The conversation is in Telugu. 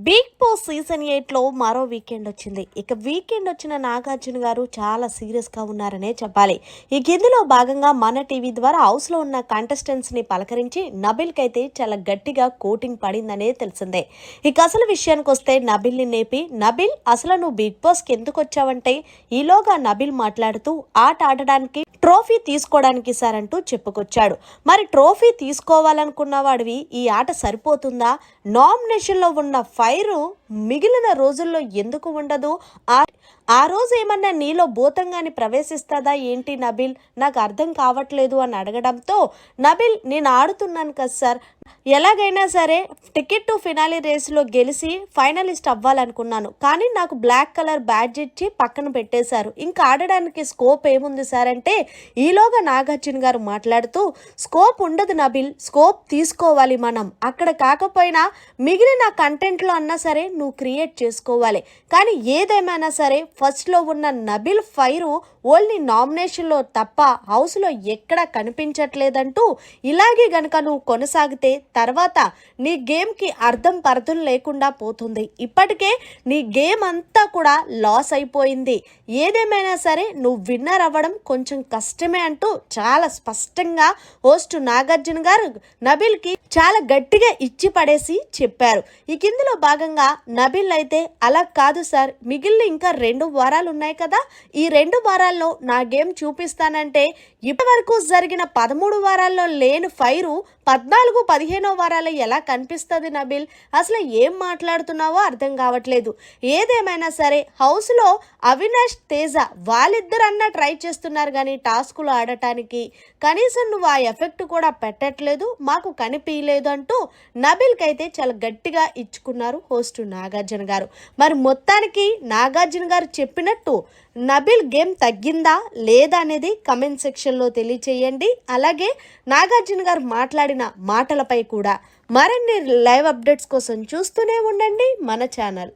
బిగ్ బాస్ సీజన్ 8లో మరో వీకెండ్ వచ్చింది. ఇక వీకెండ్ వచ్చిన నాగార్జున గారు చాలా సీరియస్గా ఉన్నారనే చెప్పాలి. ఈ ఇందులో భాగంగా మన టీవీ ద్వారా హౌస్లో ఉన్న కంటెస్టెంట్స్ని పలకరించి నబిల్కి అయితే చాలా గట్టిగా కోటింగ్ పడిందనే తెలిసిందే. ఇక అసలు విషయానికి వస్తే నబిల్ని నేపి, నబిల్ అసలు నువ్వు బిగ్ బాస్కి ఎందుకు వచ్చావంటే, ఈలోగా నబిల్ మాట్లాడుతూ ఆట ఆడడానికి ట్రోఫీ తీసుకోవడానికి సార్ అంటూ చెప్పుకొచ్చాడు. మరి ట్రోఫీ తీసుకోవాలనుకున్న వాడివి ఈ ఆట సరిపోతుందా? నామినేషన్లో ఉన్న ఫైరు మిగిలిన రోజుల్లో ఎందుకు ఉండదు? ఆ రోజు ఏమన్నా నీలో భూతంగాని ప్రవేశిస్తుందా ఏంటి నబిల్? నాకు అర్థం కావట్లేదు అని అడగడంతో, నబిల్ నేను ఆడుతున్నాను కదా సార్, ఎలాగైనా సరే టికెట్ టు ఫినాలి రేస్లో గెలిచి ఫైనలిస్ట్ అవ్వాలనుకున్నాను, కానీ నాకు బ్లాక్ కలర్ బ్యాడ్జ్ ఇచ్చి పక్కన పెట్టేశారు, ఇంకా ఆడడానికి స్కోప్ ఏముంది సార్ అంటే, ఈలోగా నాగార్జున గారు మాట్లాడుతూ, స్కోప్ ఉండదు నబిల్, స్కోప్ తీసుకోవాలి మనం, అక్కడ కాకపోయినా మిగిలిన కంటెంట్లో అన్నా సరే నువ్వు క్రియేట్ చేసుకోవాలి, కానీ ఏదేమైనా సరే ఫస్ట్లో ఉన్న నబిల్ ఫైరు ఓన్లీ నామినేషన్లో తప్ప హౌస్లో ఎక్కడా కనిపించట్లేదంటూ, ఇలాగే గనక నువ్వు కొనసాగితే తర్వాత నీ గేమ్కి అర్థం పర్థం లేకుండా పోతుంది, ఇప్పటికే నీ గేమ్ అంతా కూడా లాస్ అయిపోయింది, ఏదేమైనా సరే నువ్వు విన్నర్ అవ్వడం కొంచెం కష్టమే అంటూ చాలా స్పష్టంగా హోస్ట్ నాగార్జున గారు నబిల్కి చాలా గట్టిగా ఇచ్చి పడేసి చెప్పారు. ఈ కిందలో భాగంగా నబిల్ అయితే, అలా కాదు సార్, మిగిలిన ఇంకా 2 వారాలు ఉన్నాయి కదా, ఈ 2 వారాల్లో నా గేమ్ చూపిస్తానంటే, ఇప్పటివరకు జరిగిన 13 వారాల్లో లేని ఫైరు 14-15 వారాలు ఎలా కనిపిస్తుంది నబిల్? అసలు ఏం మాట్లాడుతున్నావో అర్థం కావట్లేదు. ఏదేమైనా సరే హౌస్లో అవినాష్, తేజ వాళ్ళిద్దరన్నా ట్రై చేస్తున్నారు కానీ టాస్కులు ఆడటానికి, కనీసం నువ్వు ఆ ఎఫెక్ట్ కూడా పెట్టట్లేదు, మాకు కనిపించలేదు అంటూ నబిల్కి అయితే చాలా గట్టిగా ఇచ్చుకున్నారు హోస్ట్ నాగార్జున గారు. మరి మొత్తానికి నాగార్జున గారు చెప్పినట్టు నబిల్ గేమ్ తగ్గిందా లేదా అనేది కమెంట్ సెక్షన్లో తెలియచేయండి. అలాగే నాగార్జున గారు మాట్లాడిన మాటలపై కూడా మరిన్ని లైవ్ అప్డేట్స్ కోసం చూస్తూనే ఉండండి మన ఛానల్.